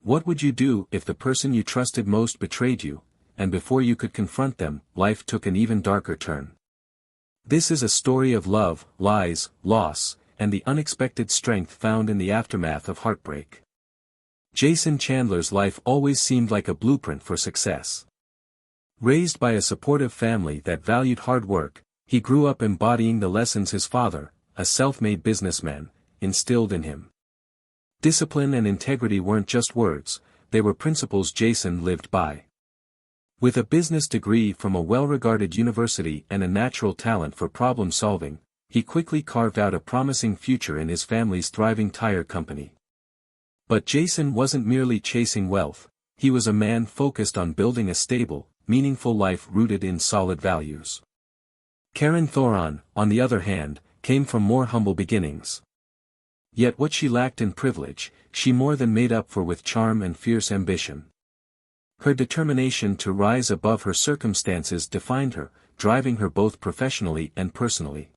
What would you do if the person you trusted most betrayed you, and before you could confront them, life took an even darker turn? This is a story of love, lies, loss, and the unexpected strength found in the aftermath of heartbreak. Jason Chandler's life always seemed like a blueprint for success. Raised by a supportive family that valued hard work, he grew up embodying the lessons his father, a self-made businessman, instilled in him. Discipline and integrity weren't just words, they were principles Jason lived by. With a business degree from a well-regarded university and a natural talent for problem-solving, he quickly carved out a promising future in his family's thriving tire company. But Jason wasn't merely chasing wealth, he was a man focused on building a stable, meaningful life rooted in solid values. Karen Thoron, on the other hand, came from more humble beginnings. Yet what she lacked in privilege, she more than made up for with charm and fierce ambition. Her determination to rise above her circumstances defined her, driving her both professionally and personally.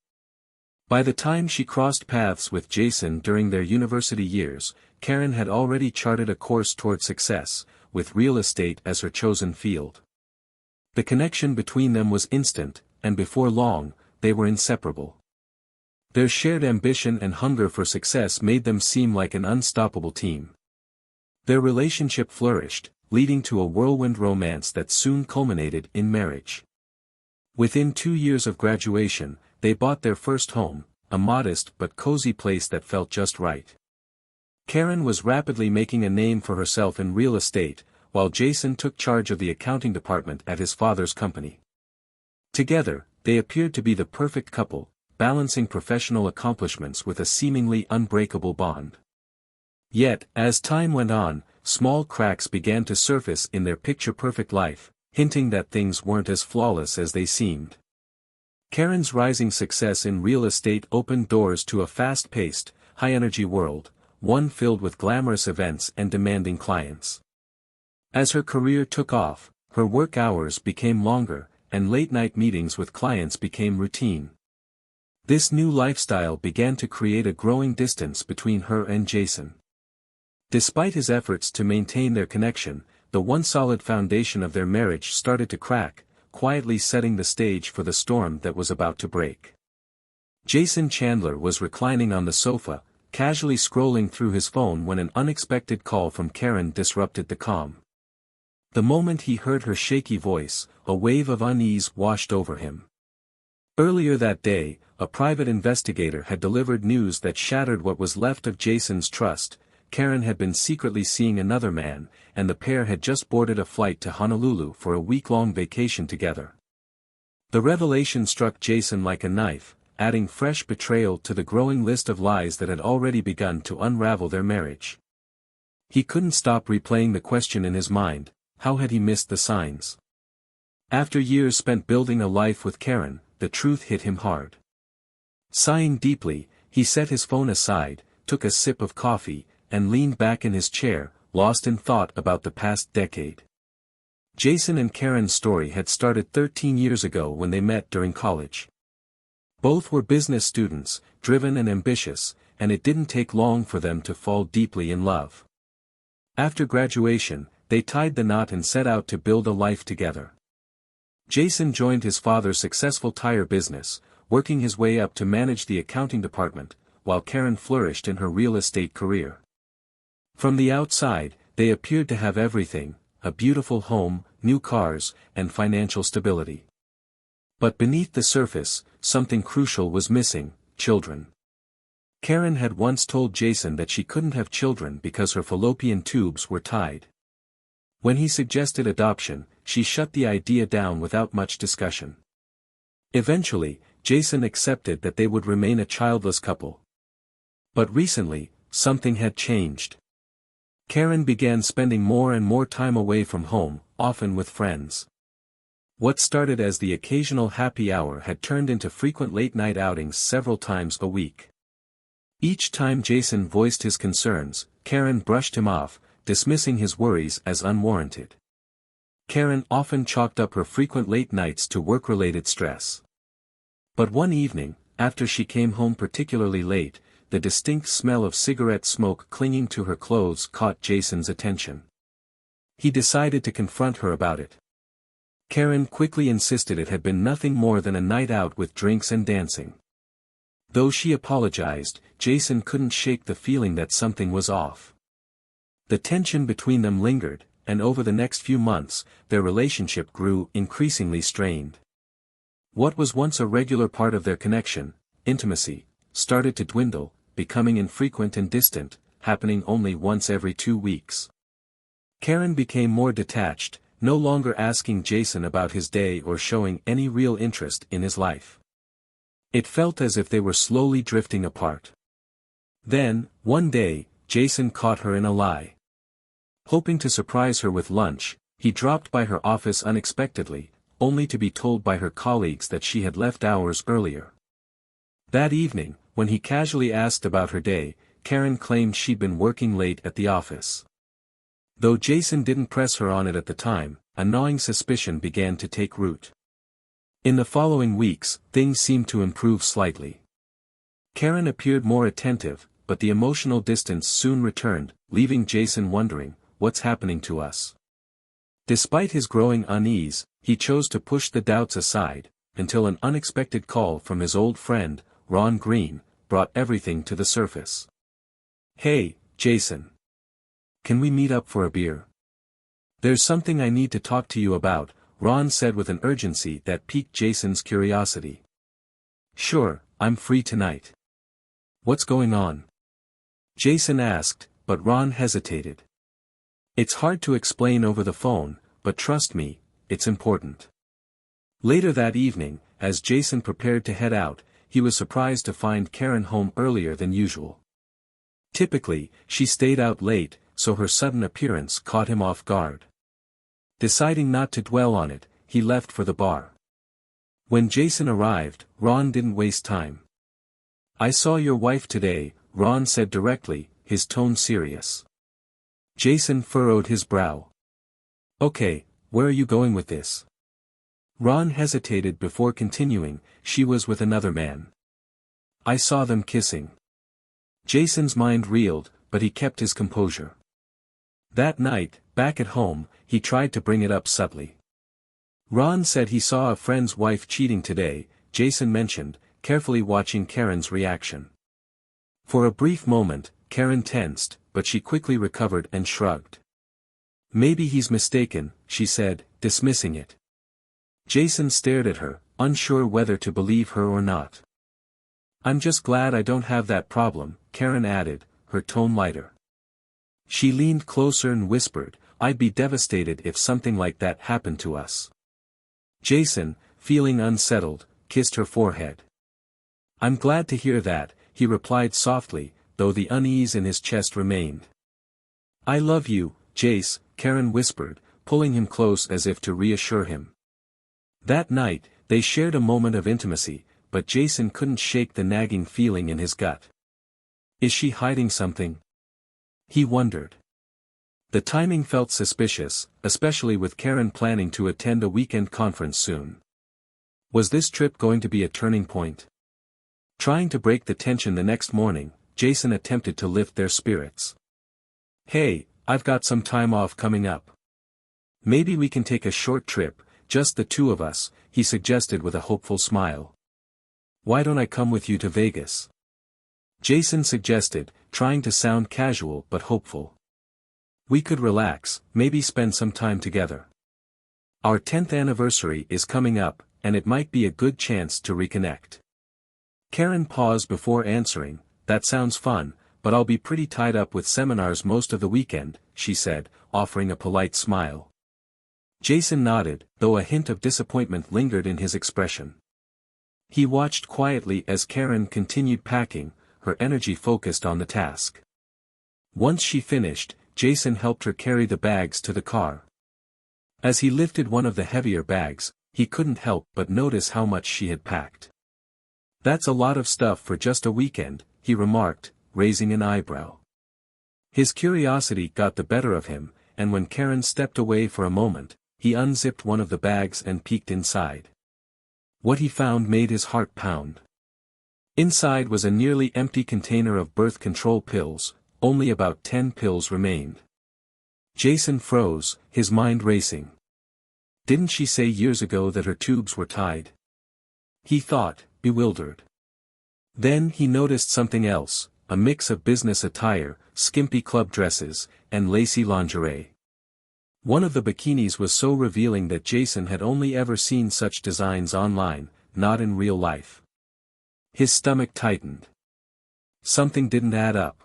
By the time she crossed paths with Jason during their university years, Karen had already charted a course toward success, with real estate as her chosen field. The connection between them was instant, and before long, they were inseparable. Their shared ambition and hunger for success made them seem like an unstoppable team. Their relationship flourished, leading to a whirlwind romance that soon culminated in marriage. Within 2 years of graduation, they bought their first home, a modest but cozy place that felt just right. Karen was rapidly making a name for herself in real estate, while Jason took charge of the accounting department at his father's company. Together, they appeared to be the perfect couple, balancing professional accomplishments with a seemingly unbreakable bond. Yet, as time went on, small cracks began to surface in their picture-perfect life, hinting that things weren't as flawless as they seemed. Karen's rising success in real estate opened doors to a fast-paced, high-energy world, one filled with glamorous events and demanding clients. As her career took off, her work hours became longer, and late-night meetings with clients became routine. This new lifestyle began to create a growing distance between her and Jason. Despite his efforts to maintain their connection, the once solid foundation of their marriage started to crack, quietly setting the stage for the storm that was about to break. Jason Chandler was reclining on the sofa, casually scrolling through his phone when an unexpected call from Karen disrupted the calm. The moment he heard her shaky voice, a wave of unease washed over him. Earlier that day, a private investigator had delivered news that shattered what was left of Jason's trust. Karen had been secretly seeing another man, and the pair had just boarded a flight to Honolulu for a week-long vacation together. The revelation struck Jason like a knife, adding fresh betrayal to the growing list of lies that had already begun to unravel their marriage. He couldn't stop replaying the question in his mind: how had he missed the signs? After years spent building a life with Karen, the truth hit him hard. Sighing deeply, he set his phone aside, took a sip of coffee, and leaned back in his chair, lost in thought about the past decade. Jason and Karen's story had started 13 years ago when they met during college. Both were business students, driven and ambitious, and it didn't take long for them to fall deeply in love. After graduation, they tied the knot and set out to build a life together. Jason joined his father's successful tire business, working his way up to manage the accounting department, while Karen flourished in her real estate career. From the outside, they appeared to have everything: a beautiful home, new cars, and financial stability. But beneath the surface, something crucial was missing: children. Karen had once told Jason that she couldn't have children because her fallopian tubes were tied. When he suggested adoption, she shut the idea down without much discussion. Eventually, Jason accepted that they would remain a childless couple. But recently, something had changed. Karen began spending more and more time away from home, often with friends. What started as the occasional happy hour had turned into frequent late-night outings several times a week. Each time Jason voiced his concerns, Karen brushed him off, dismissing his worries as unwarranted. Karen often chalked up her frequent late nights to work-related stress. But one evening, after she came home particularly late, the distinct smell of cigarette smoke clinging to her clothes caught Jason's attention. He decided to confront her about it. Karen quickly insisted it had been nothing more than a night out with drinks and dancing. Though she apologized, Jason couldn't shake the feeling that something was off. The tension between them lingered, and over the next few months, their relationship grew increasingly strained. What was once a regular part of their connection, intimacy, started to dwindle, becoming infrequent and distant, happening only once every 2 weeks. Karen became more detached, no longer asking Jason about his day or showing any real interest in his life. It felt as if they were slowly drifting apart. Then, one day, Jason caught her in a lie. Hoping to surprise her with lunch, he dropped by her office unexpectedly, only to be told by her colleagues that she had left hours earlier. That evening, when he casually asked about her day, Karen claimed she'd been working late at the office. Though Jason didn't press her on it at the time, a gnawing suspicion began to take root. In the following weeks, things seemed to improve slightly. Karen appeared more attentive, but the emotional distance soon returned, leaving Jason wondering, what's happening to us? Despite his growing unease, he chose to push the doubts aside, until an unexpected call from his old friend, Ron Green, brought everything to the surface. "Hey, Jason. Can we meet up for a beer? There's something I need to talk to you about," Ron said with an urgency that piqued Jason's curiosity. "Sure, I'm free tonight." "What's going on?" Jason asked, but Ron hesitated. "It's hard to explain over the phone, but trust me, it's important." Later that evening, as Jason prepared to head out, he was surprised to find Karen home earlier than usual. Typically, she stayed out late, so her sudden appearance caught him off guard. Deciding not to dwell on it, he left for the bar. When Jason arrived, Ron didn't waste time. "I saw your wife today," Ron said directly, his tone serious. Jason furrowed his brow. "Okay, where are you going with this?" Ron hesitated before continuing, "She was with another man. I saw them kissing." Jason's mind reeled, but he kept his composure. That night, back at home, he tried to bring it up subtly. "Ron said he saw a friend's wife cheating today," Jason mentioned, carefully watching Karen's reaction. For a brief moment, Karen tensed, but she quickly recovered and shrugged. "Maybe he's mistaken," she said, dismissing it. Jason stared at her, unsure whether to believe her or not. "I'm just glad I don't have that problem," Karen added, her tone lighter. She leaned closer and whispered, "I'd be devastated if something like that happened to us." Jason, feeling unsettled, kissed her forehead. "I'm glad to hear that," he replied softly, though the unease in his chest remained. "I love you, Jace," Karen whispered, pulling him close as if to reassure him. That night, they shared a moment of intimacy, but Jason couldn't shake the nagging feeling in his gut. Is she hiding something? He wondered. The timing felt suspicious, especially with Karen planning to attend a weekend conference soon. Was this trip going to be a turning point? Trying to break the tension the next morning, Jason attempted to lift their spirits. "Hey, I've got some time off coming up. Maybe we can take a short trip, just the two of us," he suggested with a hopeful smile. "Why don't I come with you to Vegas?" Jason suggested, trying to sound casual but hopeful. "We could relax, maybe spend some time together. Our 10th anniversary is coming up, and it might be a good chance to reconnect." Karen paused before answering, "That sounds fun, but I'll be pretty tied up with seminars most of the weekend," she said, offering a polite smile. Jason nodded, though a hint of disappointment lingered in his expression. He watched quietly as Karen continued packing, her energy focused on the task. Once she finished, Jason helped her carry the bags to the car. As he lifted one of the heavier bags, he couldn't help but notice how much she had packed. "That's a lot of stuff for just a weekend," he remarked, raising an eyebrow. His curiosity got the better of him, and when Karen stepped away for a moment, he unzipped one of the bags and peeked inside. What he found made his heart pound. Inside was a nearly empty container of birth control pills, only about 10 pills remained. Jason froze, his mind racing. Didn't she say years ago that her tubes were tied? He thought, bewildered. Then he noticed something else, a mix of business attire, skimpy club dresses, and lacy lingerie. One of the bikinis was so revealing that Jason had only ever seen such designs online, not in real life. His stomach tightened. Something didn't add up.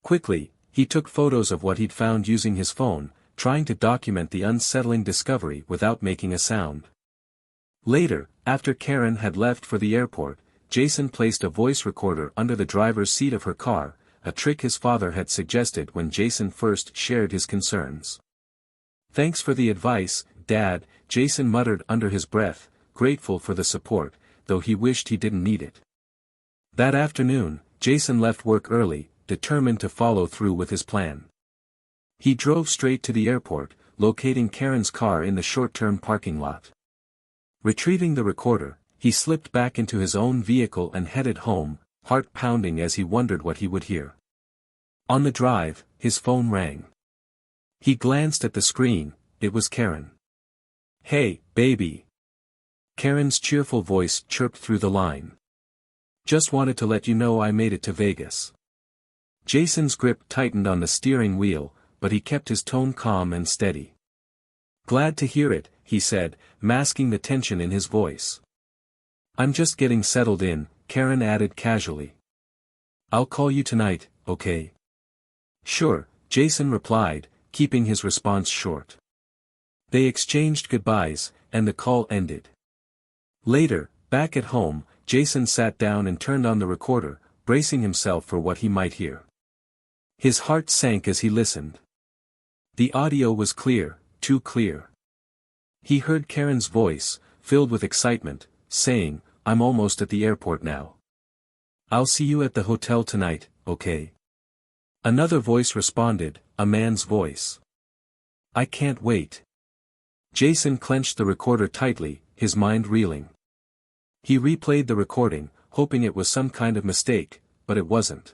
Quickly, he took photos of what he'd found using his phone, trying to document the unsettling discovery without making a sound. Later, after Karen had left for the airport, Jason placed a voice recorder under the driver's seat of her car, a trick his father had suggested when Jason first shared his concerns. "Thanks for the advice, Dad," Jason muttered under his breath, grateful for the support, though he wished he didn't need it. That afternoon, Jason left work early, determined to follow through with his plan. He drove straight to the airport, locating Karen's car in the short-term parking lot. Retrieving the recorder, he slipped back into his own vehicle and headed home, heart pounding as he wondered what he would hear. On the drive, his phone rang. He glanced at the screen, it was Karen. "Hey, baby." Karen's cheerful voice chirped through the line. "Just wanted to let you know I made it to Vegas." Jason's grip tightened on the steering wheel, but he kept his tone calm and steady. "Glad to hear it," he said, masking the tension in his voice. "I'm just getting settled in," Karen added casually. "I'll call you tonight, okay?" "Sure," Jason replied, keeping his response short. They exchanged goodbyes, and the call ended. Later, back at home, Jason sat down and turned on the recorder, bracing himself for what he might hear. His heart sank as he listened. The audio was clear, too clear. He heard Karen's voice, filled with excitement, saying, "I'm almost at the airport now. I'll see you at the hotel tonight, okay?" Another voice responded, a man's voice. "I can't wait." Jason clenched the recorder tightly, his mind reeling. He replayed the recording, hoping it was some kind of mistake, but it wasn't.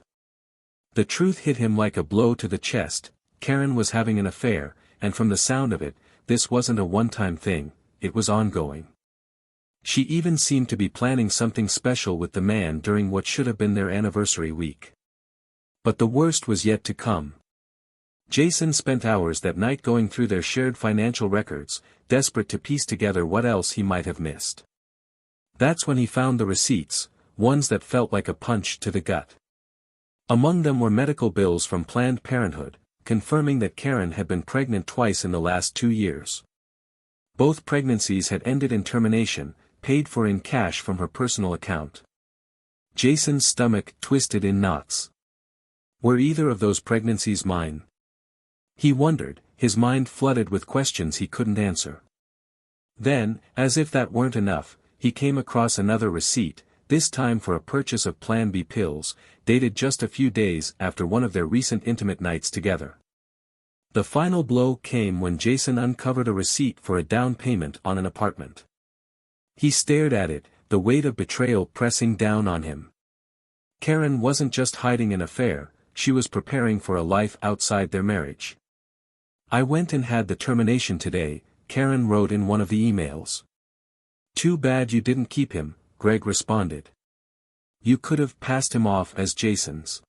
The truth hit him like a blow to the chest. Karen was having an affair, and from the sound of it, this wasn't a one-time thing, it was ongoing. She even seemed to be planning something special with the man during what should have been their anniversary week. But the worst was yet to come. Jason spent hours that night going through their shared financial records, desperate to piece together what else he might have missed. That's when he found the receipts, ones that felt like a punch to the gut. Among them were medical bills from Planned Parenthood, confirming that Karen had been pregnant twice in the last 2 years. Both pregnancies had ended in termination, paid for in cash from her personal account. Jason's stomach twisted in knots. Were either of those pregnancies mine? He wondered, his mind flooded with questions he couldn't answer. Then, as if that weren't enough, he came across another receipt, this time for a purchase of Plan B pills, dated just a few days after one of their recent intimate nights together. The final blow came when Jason uncovered a receipt for a down payment on an apartment. He stared at it, the weight of betrayal pressing down on him. Karen wasn't just hiding an affair, she was preparing for a life outside their marriage. "I went and had the termination today," Karen wrote in one of the emails. "Too bad you didn't keep him," Greg responded. "You could have passed him off as Jason's."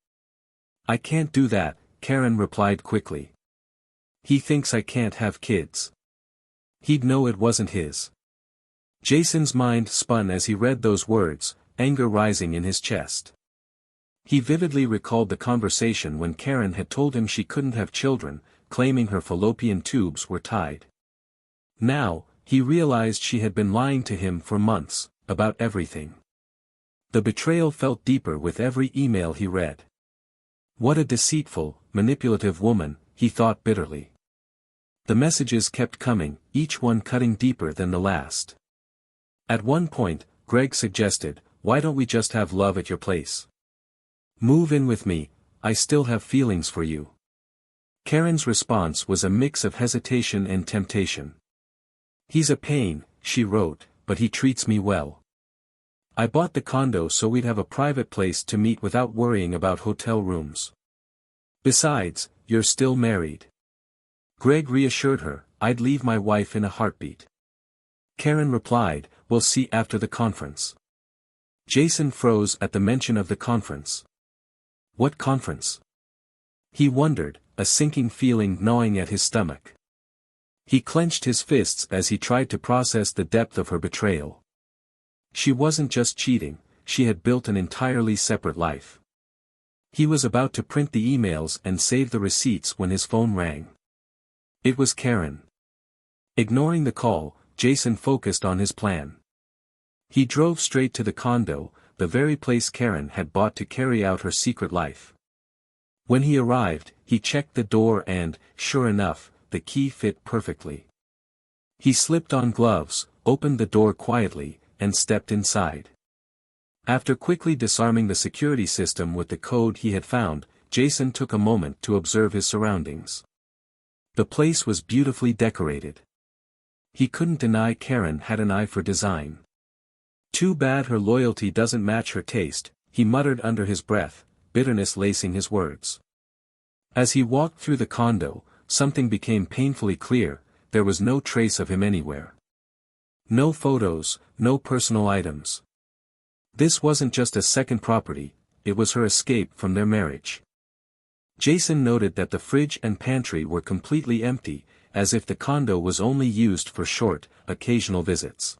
"I can't do that," Karen replied quickly. "He thinks I can't have kids. He'd know it wasn't his." Jason's mind spun as he read those words, anger rising in his chest. He vividly recalled the conversation when Karen had told him she couldn't have children, claiming her fallopian tubes were tied. Now, he realized she had been lying to him for months, about everything. The betrayal felt deeper with every email he read. What a deceitful, manipulative woman, he thought bitterly. The messages kept coming, each one cutting deeper than the last. At one point, Greg suggested, "Why don't we just have love at your place? Move in with me, I still have feelings for you." Karen's response was a mix of hesitation and temptation. "He's a pain," she wrote, "but he treats me well. I bought the condo so we'd have a private place to meet without worrying about hotel rooms. Besides, you're still married. Greg reassured her, I'd leave my wife in a heartbeat. Karen replied, we'll see after the conference. Jason froze at the mention of the conference. What conference? He wondered, a sinking feeling gnawing at his stomach. He clenched his fists as he tried to process the depth of her betrayal. She wasn't just cheating, she had built an entirely separate life. He was about to print the emails and save the receipts when his phone rang. It was Karen. Ignoring the call, Jason focused on his plan. He drove straight to the condo, the very place Karen had bought to carry out her secret life. When he arrived, he checked the door and, sure enough, the key fit perfectly. He slipped on gloves, opened the door quietly, and stepped inside. After quickly disarming the security system with the code he had found, Jason took a moment to observe his surroundings. The place was beautifully decorated. He couldn't deny Karen had an eye for design. Too bad her loyalty doesn't match her taste, he muttered under his breath, bitterness lacing his words. As he walked through the condo, something became painfully clear, there was no trace of him anywhere. No photos, no personal items. This wasn't just a second property, it was her escape from their marriage. Jason noted that the fridge and pantry were completely empty, as if the condo was only used for short, occasional visits.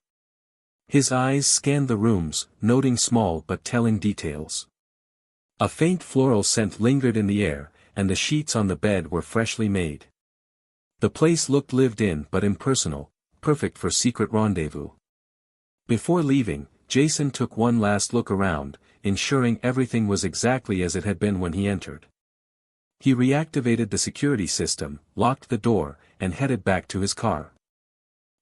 His eyes scanned the rooms, noting small but telling details. A faint floral scent lingered in the air, and the sheets on the bed were freshly made. The place looked lived in but impersonal, perfect for secret rendezvous. Before leaving, Jason took one last look around, ensuring everything was exactly as it had been when he entered. He reactivated the security system, locked the door, and headed back to his car.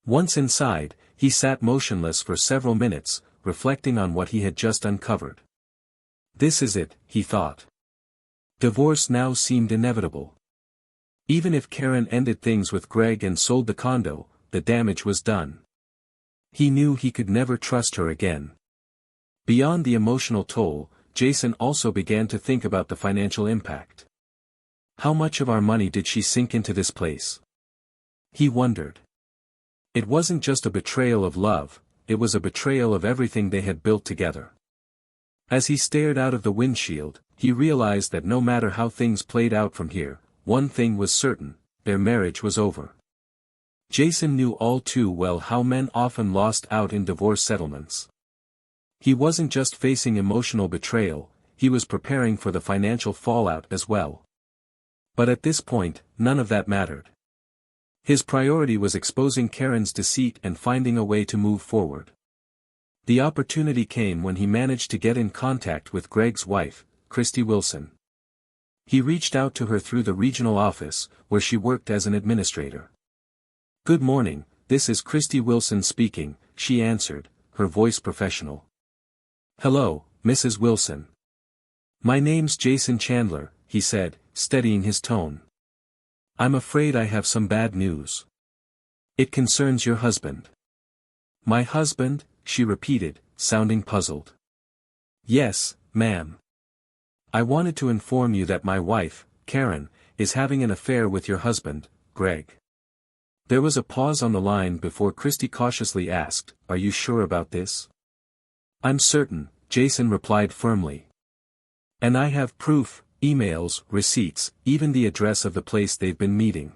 Once inside, he sat motionless for several minutes, reflecting on what he had just uncovered. This is it, he thought. Divorce now seemed inevitable. Even if Karen ended things with Greg and sold the condo, the damage was done. He knew he could never trust her again. Beyond the emotional toll, Jason also began to think about the financial impact. How much of our money did she sink into this place? He wondered. It wasn't just a betrayal of love, it was a betrayal of everything they had built together. As he stared out of the windshield, he realized that no matter how things played out from here, one thing was certain, their marriage was over. Jason knew all too well how men often lost out in divorce settlements. He wasn't just facing emotional betrayal, he was preparing for the financial fallout as well. But at this point, none of that mattered. His priority was exposing Karen's deceit and finding a way to move forward. The opportunity came when he managed to get in contact with Greg's wife, Christy Wilson. He reached out to her through the regional office, where she worked as an administrator. "Good morning, this is Christy Wilson speaking," she answered, her voice professional. "Hello, Mrs. Wilson. My name's Jason Chandler," he said, steadying his tone. "I'm afraid I have some bad news. It concerns your husband." "My husband?" she repeated, sounding puzzled. "Yes, ma'am. I wanted to inform you that my wife, Karen, is having an affair with your husband, Greg." There was a pause on the line before Christy cautiously asked, "Are you sure about this?" "I'm certain," Jason replied firmly. "And I have proof, emails, receipts, even the address of the place they've been meeting."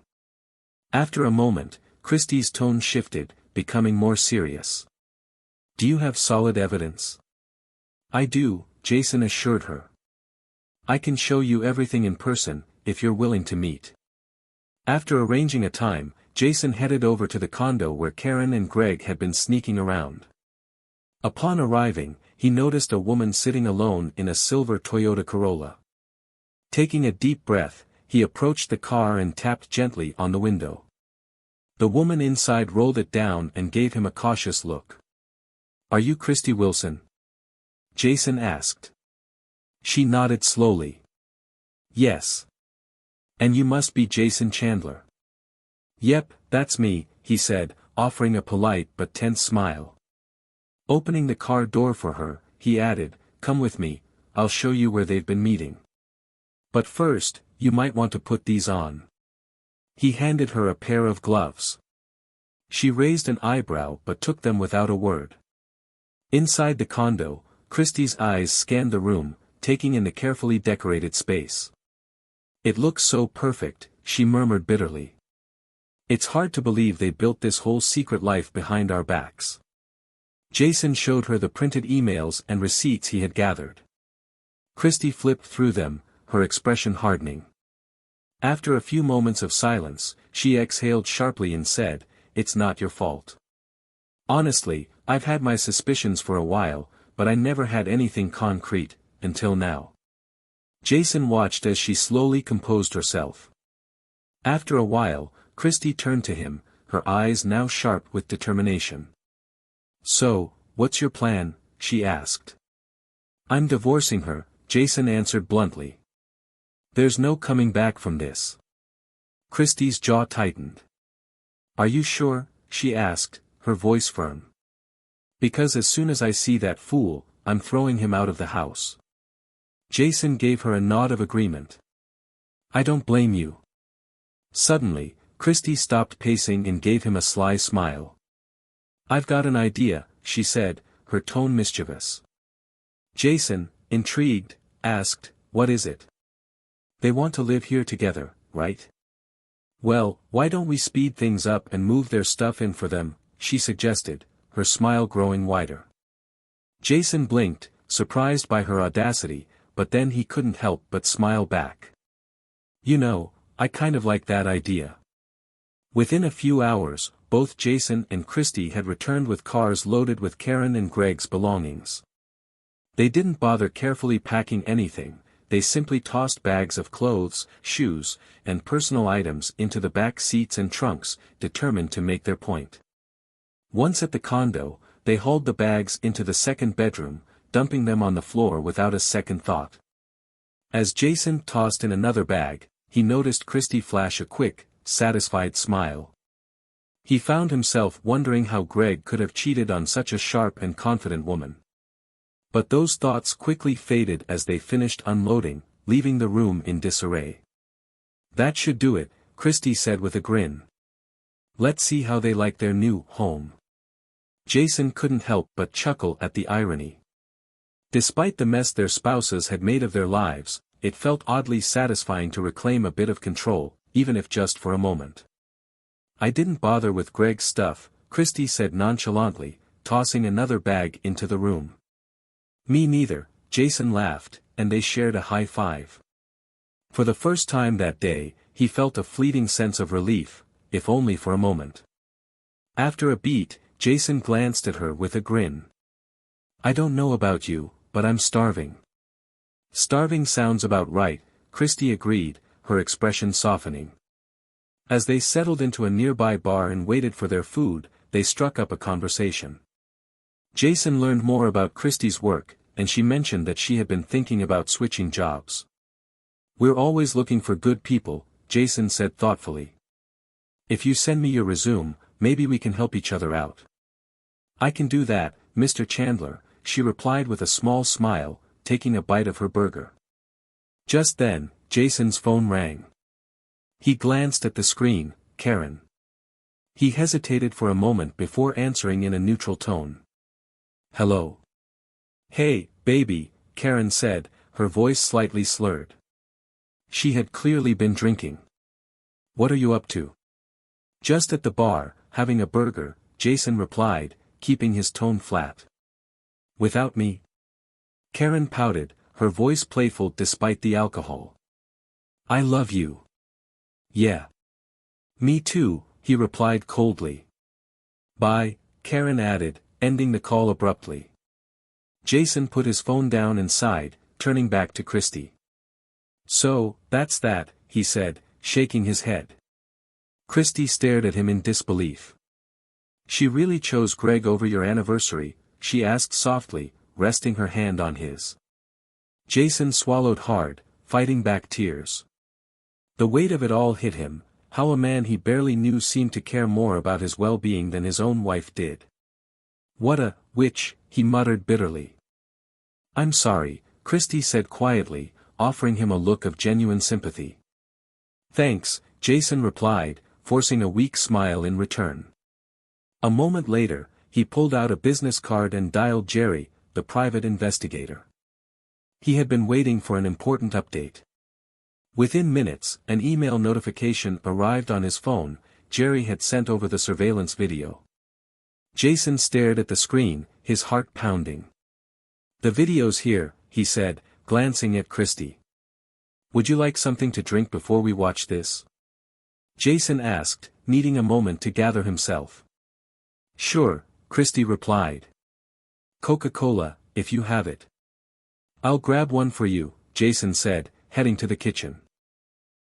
After a moment, Christy's tone shifted, becoming more serious. "Do you have solid evidence?" "I do," Jason assured her. "I can show you everything in person, if you're willing to meet." After arranging a time, Jason headed over to the condo where Karen and Greg had been sneaking around. Upon arriving, he noticed a woman sitting alone in a silver Toyota Corolla. Taking a deep breath, he approached the car and tapped gently on the window. The woman inside rolled it down and gave him a cautious look. "Are you Christy Wilson?" Jason asked. She nodded slowly. "Yes. And you must be Jason Chandler." "Yep, that's me," he said, offering a polite but tense smile. Opening the car door for her, he added, "Come with me, I'll show you where they've been meeting. But first, you might want to put these on." He handed her a pair of gloves. She raised an eyebrow but took them without a word. Inside the condo, Christie's eyes scanned the room, taking in the carefully decorated space. "It looks so perfect," she murmured bitterly. "It's hard to believe they built this whole secret life behind our backs." Jason showed her the printed emails and receipts he had gathered. Christie flipped through them, her expression hardening. After a few moments of silence, she exhaled sharply and said, "It's not your fault. Honestly, I've had my suspicions for a while, but I never had anything concrete, until now." Jason watched as she slowly composed herself. After a while, Christie turned to him, her eyes now sharp with determination. "So, what's your plan?" she asked. "I'm divorcing her," Jason answered bluntly. "There's no coming back from this." Christie's jaw tightened. "Are you sure?" she asked, her voice firm. "Because as soon as I see that fool, I'm throwing him out of the house." Jason gave her a nod of agreement. "I don't blame you." Suddenly, Christie stopped pacing and gave him a sly smile. "I've got an idea," she said, her tone mischievous. Jason, intrigued, asked, "What is it?" "They want to live here together, right?" "Well, why don't we speed things up and move their stuff in for them," she suggested, her smile growing wider. Jason blinked, surprised by her audacity, but then he couldn't help but smile back. "You know, I kind of like that idea." Within a few hours, both Jason and Christie had returned with cars loaded with Karen and Greg's belongings. They didn't bother carefully packing anything, they simply tossed bags of clothes, shoes, and personal items into the back seats and trunks, determined to make their point. Once at the condo, they hauled the bags into the second bedroom, dumping them on the floor without a second thought. As Jason tossed in another bag, he noticed Christie flash a quick, satisfied smile. He found himself wondering how Greg could have cheated on such a sharp and confident woman. But those thoughts quickly faded as they finished unloading, leaving the room in disarray. "That should do it," Christie said with a grin. "Let's see how they like their new home." Jason couldn't help but chuckle at the irony. Despite the mess their spouses had made of their lives, it felt oddly satisfying to reclaim a bit of control, even if just for a moment. "I didn't bother with Greg's stuff," Christie said nonchalantly, tossing another bag into the room. "Me neither," Jason laughed, and they shared a high five. For the first time that day, he felt a fleeting sense of relief, if only for a moment. After a beat, Jason glanced at her with a grin. "I don't know about you, but I'm starving." "Starving sounds about right," Christie agreed, her expression softening. As they settled into a nearby bar and waited for their food, they struck up a conversation. Jason learned more about Christie's work, and she mentioned that she had been thinking about switching jobs. "We're always looking for good people," Jason said thoughtfully. "If you send me your resume, maybe we can help each other out." "I can do that, Mr. Chandler," she replied with a small smile, taking a bite of her burger. Just then, Jason's phone rang. He glanced at the screen, Karen. He hesitated for a moment before answering in a neutral tone. "Hello." "Hey, baby," Karen said, her voice slightly slurred. She had clearly been drinking. "What are you up to?" "Just at the bar, having a burger," Jason replied, keeping his tone flat. "Without me?" Karen pouted, her voice playful despite the alcohol. "I love you." "Yeah. Me too," he replied coldly. "Bye," Karen added, ending the call abruptly. Jason put his phone down and sighed, turning back to Christie. "So, that's that," he said, shaking his head. Christie stared at him in disbelief. "She really chose Greg over your anniversary?" she asked softly, resting her hand on his. Jason swallowed hard, fighting back tears. The weight of it all hit him, how a man he barely knew seemed to care more about his well-being than his own wife did. "What a witch," he muttered bitterly. "I'm sorry," Christy said quietly, offering him a look of genuine sympathy. "Thanks," Jason replied, forcing a weak smile in return. A moment later, he pulled out a business card and dialed Jerry, the private investigator. He had been waiting for an important update. Within minutes, an email notification arrived on his phone. Jerry had sent over the surveillance video. Jason stared at the screen, his heart pounding. "The video's here," he said, glancing at Christy. "Would you like something to drink before we watch this?" Jason asked, needing a moment to gather himself. "Sure," Christy replied. "Coca-Cola, if you have it." "I'll grab one for you," Jason said, heading to the kitchen.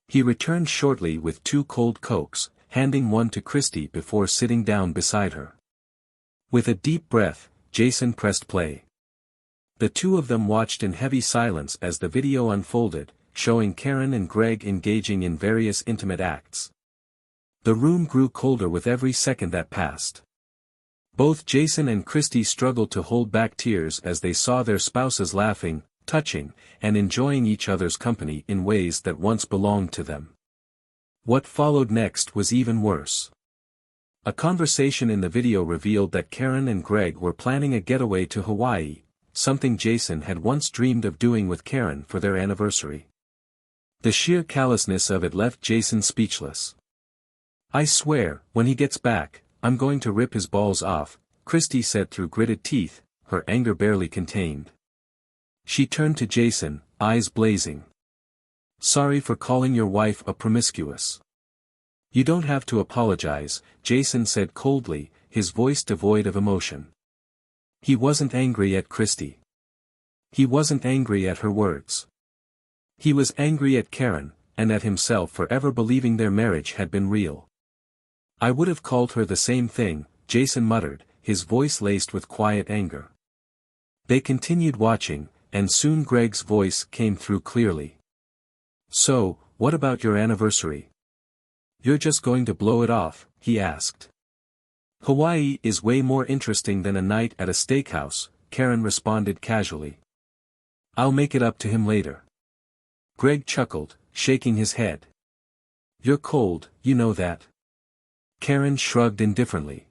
He returned shortly with 2 cold Cokes, handing one to Christy before sitting down beside her. With a deep breath, Jason pressed play. The two of them watched in heavy silence as the video unfolded, showing Karen and Greg engaging in various intimate acts. The room grew colder with every second that passed. Both Jason and Christy struggled to hold back tears as they saw their spouses laughing, touching, and enjoying each other's company in ways that once belonged to them. What followed next was even worse. A conversation in the video revealed that Karen and Greg were planning a getaway to Hawaii, something Jason had once dreamed of doing with Karen for their anniversary. The sheer callousness of it left Jason speechless. "I swear, when he gets back, I'm going to rip his balls off," Christy said through gritted teeth, her anger barely contained. She turned to Jason, eyes blazing. "Sorry for calling your wife a promiscuous." "You don't have to apologize," Jason said coldly, his voice devoid of emotion. He wasn't angry at Christy. He wasn't angry at her words. He was angry at Karen, and at himself for ever believing their marriage had been real. "I would have called her the same thing," Jason muttered, his voice laced with quiet anger. They continued watching, and soon Greg's voice came through clearly. "So, what about your anniversary? You're just going to blow it off?" he asked. "Hawaii is way more interesting than a night at a steakhouse," Karen responded casually. "I'll make it up to him later." Greg chuckled, shaking his head. "You're cold, you know that." Karen shrugged indifferently.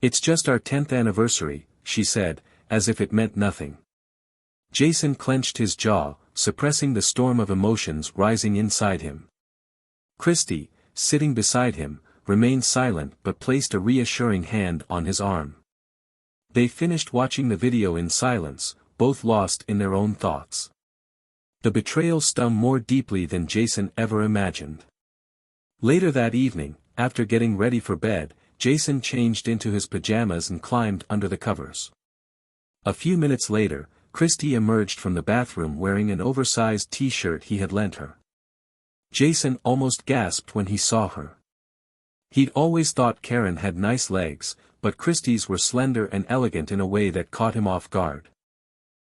"It's just our 10th anniversary," she said, as if it meant nothing. Jason clenched his jaw, suppressing the storm of emotions rising inside him. Christy, sitting beside him, remained silent but placed a reassuring hand on his arm. They finished watching the video in silence, both lost in their own thoughts. The betrayal stung more deeply than Jason ever imagined. Later that evening, after getting ready for bed, Jason changed into his pajamas and climbed under the covers. A few minutes later, Christy emerged from the bathroom wearing an oversized t-shirt he had lent her. Jason almost gasped when he saw her. He'd always thought Karen had nice legs, but Christy's were slender and elegant in a way that caught him off guard.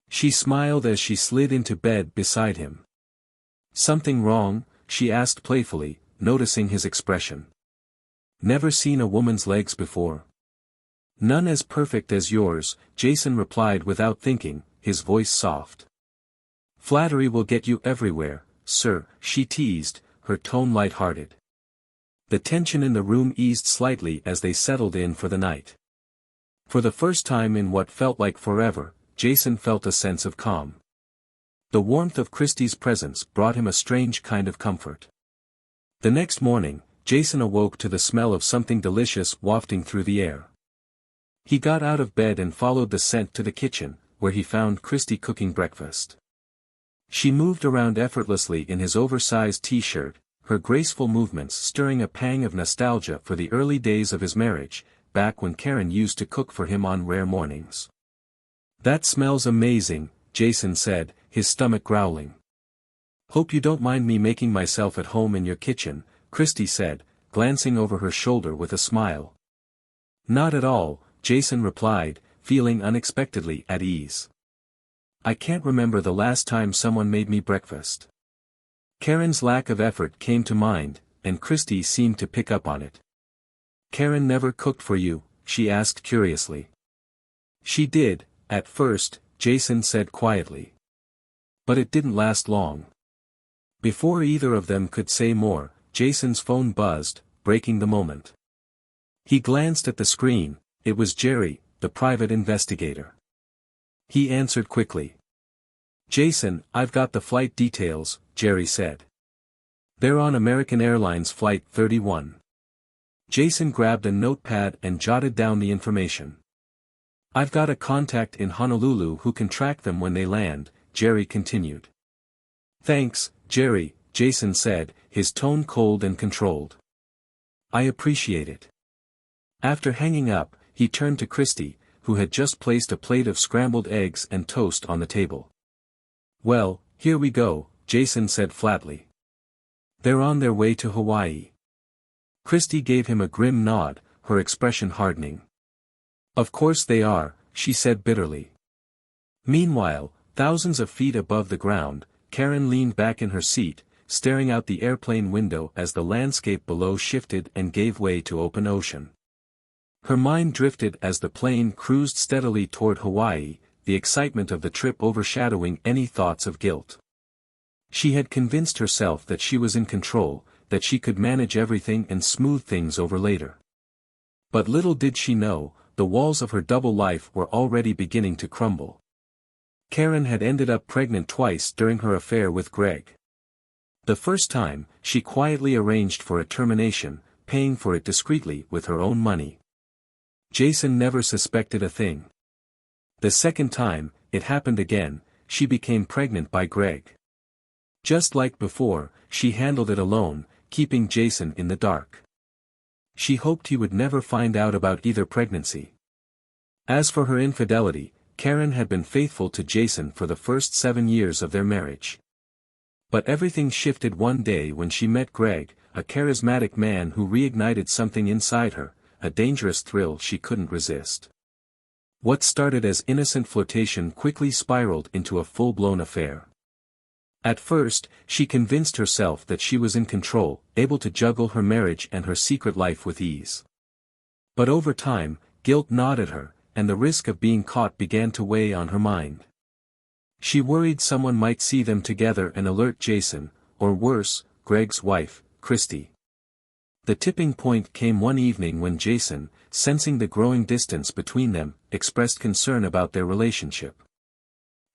She smiled as she slid into bed beside him. "Something wrong?" she asked playfully, noticing his expression. "Never seen a woman's legs before." "None as perfect as yours," Jason replied without thinking, his voice soft. "Flattery will get you everywhere, sir," she teased, her tone light-hearted. The tension in the room eased slightly as they settled in for the night. For the first time in what felt like forever, Jason felt a sense of calm. The warmth of Christy's presence brought him a strange kind of comfort. The next morning, Jason awoke to the smell of something delicious wafting through the air. He got out of bed and followed the scent to the kitchen, where he found Christy cooking breakfast. She moved around effortlessly in his oversized t-shirt, her graceful movements stirring a pang of nostalgia for the early days of his marriage, back when Karen used to cook for him on rare mornings. "That smells amazing," Jason said, his stomach growling. "Hope you don't mind me making myself at home in your kitchen," Christy said, glancing over her shoulder with a smile. "Not at all," Jason replied, feeling unexpectedly at ease. "I can't remember the last time someone made me breakfast." Karen's lack of effort came to mind, and Christy seemed to pick up on it. "Karen never cooked for you?" she asked curiously. She did, at first, Jason said quietly. But it didn't last long. Before either of them could say more, Jason's phone buzzed, breaking the moment. He glanced at the screen. It was Jerry, the private investigator. He answered quickly. "Jason, I've got the flight details," Jerry said. "They're on American Airlines Flight 31. Jason grabbed a notepad and jotted down the information. "I've got a contact in Honolulu who can track them when they land," Jerry continued. "Thanks, Jerry," Jason said, his tone cold and controlled. "I appreciate it." After hanging up, he turned to Christy, who had just placed a plate of scrambled eggs and toast on the table. "Well, here we go," Jason said flatly. "They're on their way to Hawaii." Christy gave him a grim nod, her expression hardening. "Of course they are," she said bitterly. Meanwhile, thousands of feet above the ground, Karen leaned back in her seat, staring out the airplane window as the landscape below shifted and gave way to open ocean. Her mind drifted as the plane cruised steadily toward Hawaii, the excitement of the trip overshadowing any thoughts of guilt. She had convinced herself that she was in control, that she could manage everything and smooth things over later. But little did she know, the walls of her double life were already beginning to crumble. Karen had ended up pregnant twice during her affair with Greg. The first time, she quietly arranged for a termination, paying for it discreetly with her own money. Jason never suspected a thing. The second time, it happened again, she became pregnant by Greg. Just like before, she handled it alone, keeping Jason in the dark. She hoped he would never find out about either pregnancy. As for her infidelity, Karen had been faithful to Jason for the first 7 years of their marriage. But everything shifted one day when she met Greg, a charismatic man who reignited something inside her, a dangerous thrill she couldn't resist. What started as innocent flirtation quickly spiraled into a full-blown affair. At first, she convinced herself that she was in control, able to juggle her marriage and her secret life with ease. But over time, guilt gnawed at her, and the risk of being caught began to weigh on her mind. She worried someone might see them together and alert Jason, or worse, Greg's wife, Christy. The tipping point came one evening when Jason, sensing the growing distance between them, expressed concern about their relationship.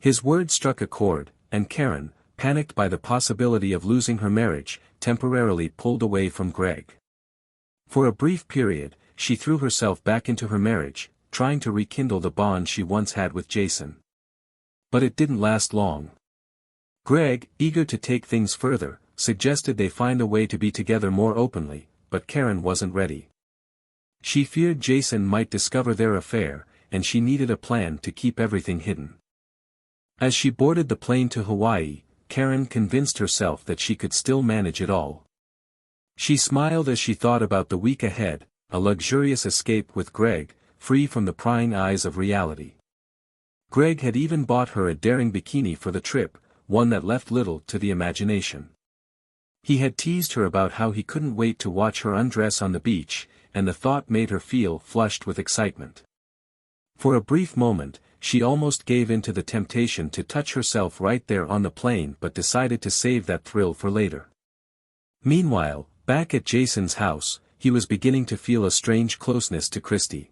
His words struck a chord, and Karen, panicked by the possibility of losing her marriage, temporarily pulled away from Greg. For a brief period, she threw herself back into her marriage, trying to rekindle the bond she once had with Jason. But it didn't last long. Greg, eager to take things further, suggested they find a way to be together more openly, but Karen wasn't ready. She feared Jason might discover their affair, and she needed a plan to keep everything hidden. As she boarded the plane to Hawaii, Karen convinced herself that she could still manage it all. She smiled as she thought about the week ahead, a luxurious escape with Greg, free from the prying eyes of reality. Greg had even bought her a daring bikini for the trip, one that left little to the imagination. He had teased her about how he couldn't wait to watch her undress on the beach, and the thought made her feel flushed with excitement. For a brief moment, she almost gave in to the temptation to touch herself right there on the plane but decided to save that thrill for later. Meanwhile, back at Jason's house, he was beginning to feel a strange closeness to Christy.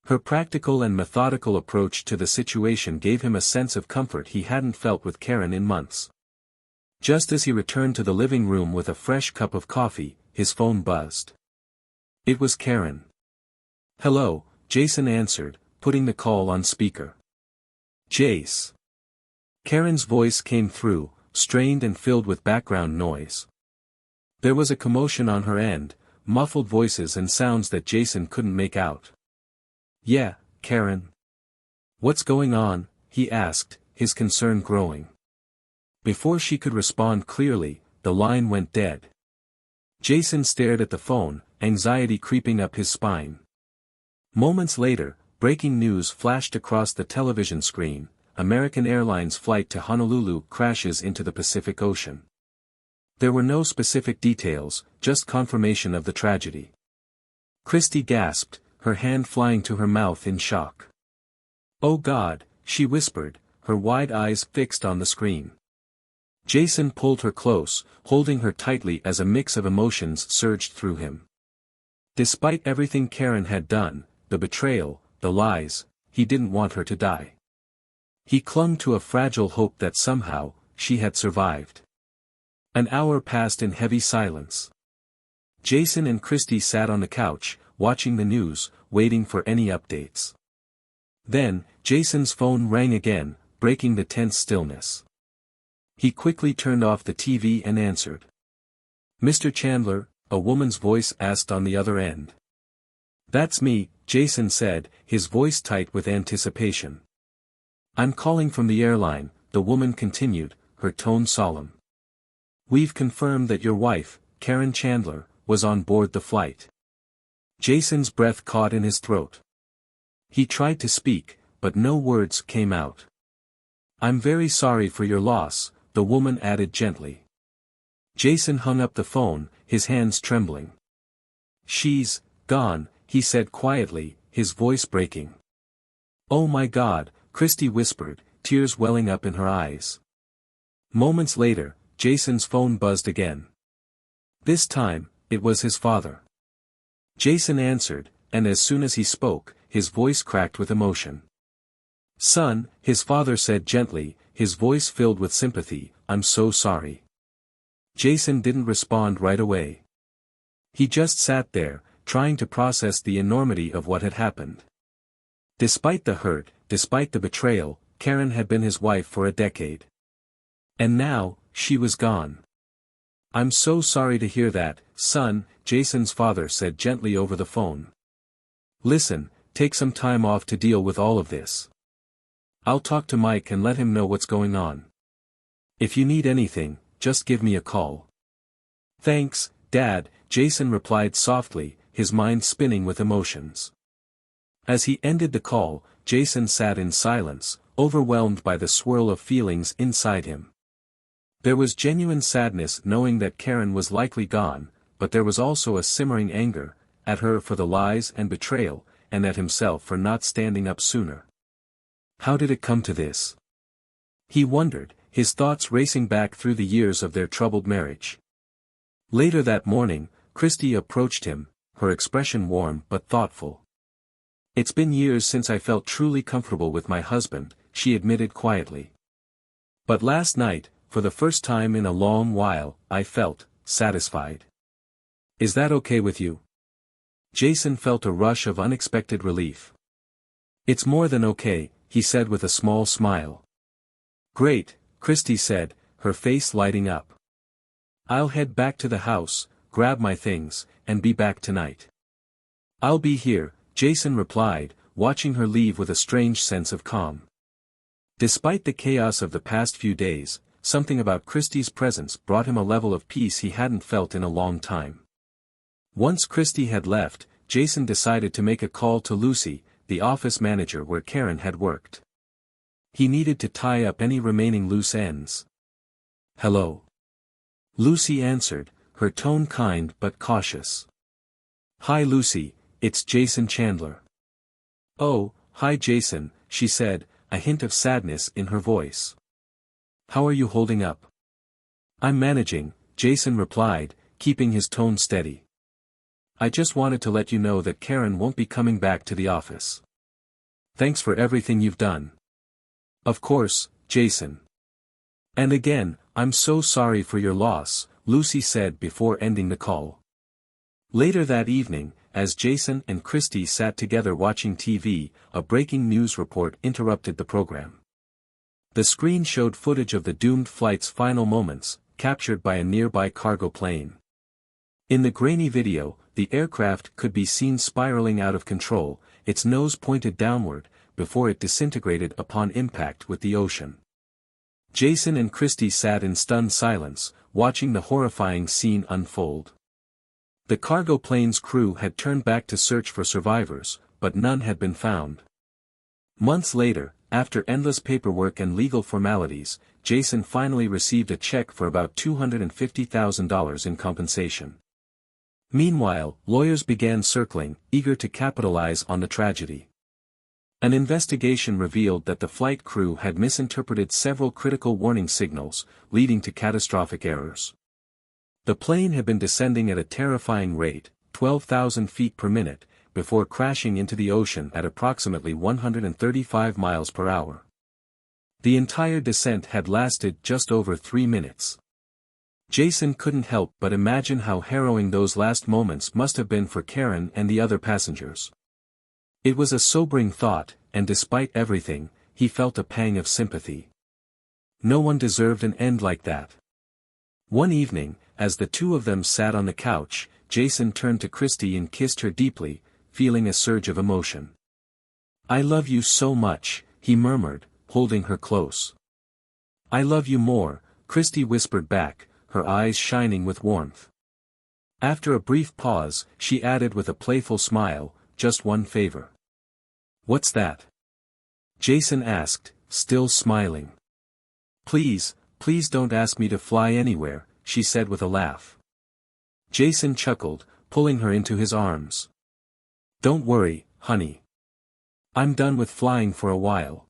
Her practical and methodical approach to the situation gave him a sense of comfort he hadn't felt with Karen in months. Just as he returned to the living room with a fresh cup of coffee, his phone buzzed. It was Karen. "Hello," Jason answered, putting the call on speaker. "Jace." Karen's voice came through, strained and filled with background noise. There was a commotion on her end, muffled voices and sounds that Jason couldn't make out. "Yeah, Karen. What's going on?" he asked, his concern growing. Before she could respond clearly, the line went dead. Jason stared at the phone, anxiety creeping up his spine. Moments later, breaking news flashed across the television screen: American Airlines flight to Honolulu crashes into the Pacific Ocean. There were no specific details, just confirmation of the tragedy. Christy gasped, her hand flying to her mouth in shock. "Oh God," she whispered, her wide eyes fixed on the screen. Jason pulled her close, holding her tightly as a mix of emotions surged through him. Despite everything Karen had done, the betrayal, the lies, he didn't want her to die. He clung to a fragile hope that somehow, she had survived. An hour passed in heavy silence. Jason and Christy sat on the couch, watching the news, waiting for any updates. Then, Jason's phone rang again, breaking the tense stillness. He quickly turned off the TV and answered. "Mr. Chandler," a woman's voice asked on the other end. "That's me," Jason said, his voice tight with anticipation. "I'm calling from the airline," the woman continued, her tone solemn. "We've confirmed that your wife, Karen Chandler, was on board the flight." Jason's breath caught in his throat. He tried to speak, but no words came out. "I'm very sorry for your loss," the woman added gently. Jason hung up the phone, his hands trembling. "She's gone," he said quietly, his voice breaking. "Oh my God," Christy whispered, tears welling up in her eyes. Moments later, Jason's phone buzzed again. This time, it was his father. Jason answered, and as soon as he spoke, his voice cracked with emotion. "Son," his father said gently, his voice filled with sympathy, "I'm so sorry." Jason didn't respond right away. He just sat there, trying to process the enormity of what had happened. Despite the hurt, despite the betrayal, Karen had been his wife for a decade. And now, she was gone. "I'm so sorry to hear that, son," Jason's father said gently over the phone. "Listen, take some time off to deal with all of this. I'll talk to Mike and let him know what's going on. If you need anything, just give me a call." "Thanks, Dad," Jason replied softly, his mind spinning with emotions. As he ended the call, Jason sat in silence, overwhelmed by the swirl of feelings inside him. There was genuine sadness knowing that Karen was likely gone, but there was also a simmering anger, at her for the lies and betrayal, and at himself for not standing up sooner. How did it come to this? He wondered, his thoughts racing back through the years of their troubled marriage. Later that morning, Christy approached him, her expression warm but thoughtful. "It's been years since I felt truly comfortable with my husband," she admitted quietly. "But last night, for the first time in a long while, I felt satisfied. Is that okay with you?" Jason felt a rush of unexpected relief. "It's more than okay," he said with a small smile. "Great," Christy said, her face lighting up. "I'll head back to the house, grab my things, and be back tonight." "I'll be here," Jason replied, watching her leave with a strange sense of calm. Despite the chaos of the past few days, something about Christy's presence brought him a level of peace he hadn't felt in a long time. Once Christy had left, Jason decided to make a call to Lucy, the office manager where Karen had worked. He needed to tie up any remaining loose ends. "Hello." Lucy answered, her tone kind but cautious. "Hi Lucy, it's Jason Chandler." "Oh, hi Jason," she said, a hint of sadness in her voice. "How are you holding up?" "I'm managing," Jason replied, keeping his tone steady. "I just wanted to let you know that Karen won't be coming back to the office. Thanks for everything you've done." "Of course, Jason." "And again, I'm so sorry for your loss," Lucy said before ending the call. Later that evening, as Jason and Christy sat together watching TV, a breaking news report interrupted the program. The screen showed footage of the doomed flight's final moments, captured by a nearby cargo plane. In the grainy video, the aircraft could be seen spiraling out of control, its nose pointed downward, before it disintegrated upon impact with the ocean. Jason and Christy sat in stunned silence, watching the horrifying scene unfold. The cargo plane's crew had turned back to search for survivors, but none had been found. Months later, after endless paperwork and legal formalities, Jason finally received a check for about $250,000 in compensation. Meanwhile, lawyers began circling, eager to capitalize on the tragedy. An investigation revealed that the flight crew had misinterpreted several critical warning signals, leading to catastrophic errors. The plane had been descending at a terrifying rate, 12,000 feet per minute, before crashing into the ocean at approximately 135 miles per hour. The entire descent had lasted just over 3 minutes. Jason couldn't help but imagine how harrowing those last moments must have been for Karen and the other passengers. It was a sobering thought, and despite everything, he felt a pang of sympathy. No one deserved an end like that. One evening, as the two of them sat on the couch, Jason turned to Christy and kissed her deeply, feeling a surge of emotion. "I love you so much," he murmured, holding her close. "I love you more," Christy whispered back, her eyes shining with warmth. After a brief pause, she added with a playful smile, "Just one favor." "What's that?" Jason asked, still smiling. Please don't ask me to fly anywhere," she said with a laugh. Jason chuckled, pulling her into his arms. "Don't worry, honey. I'm done with flying for a while."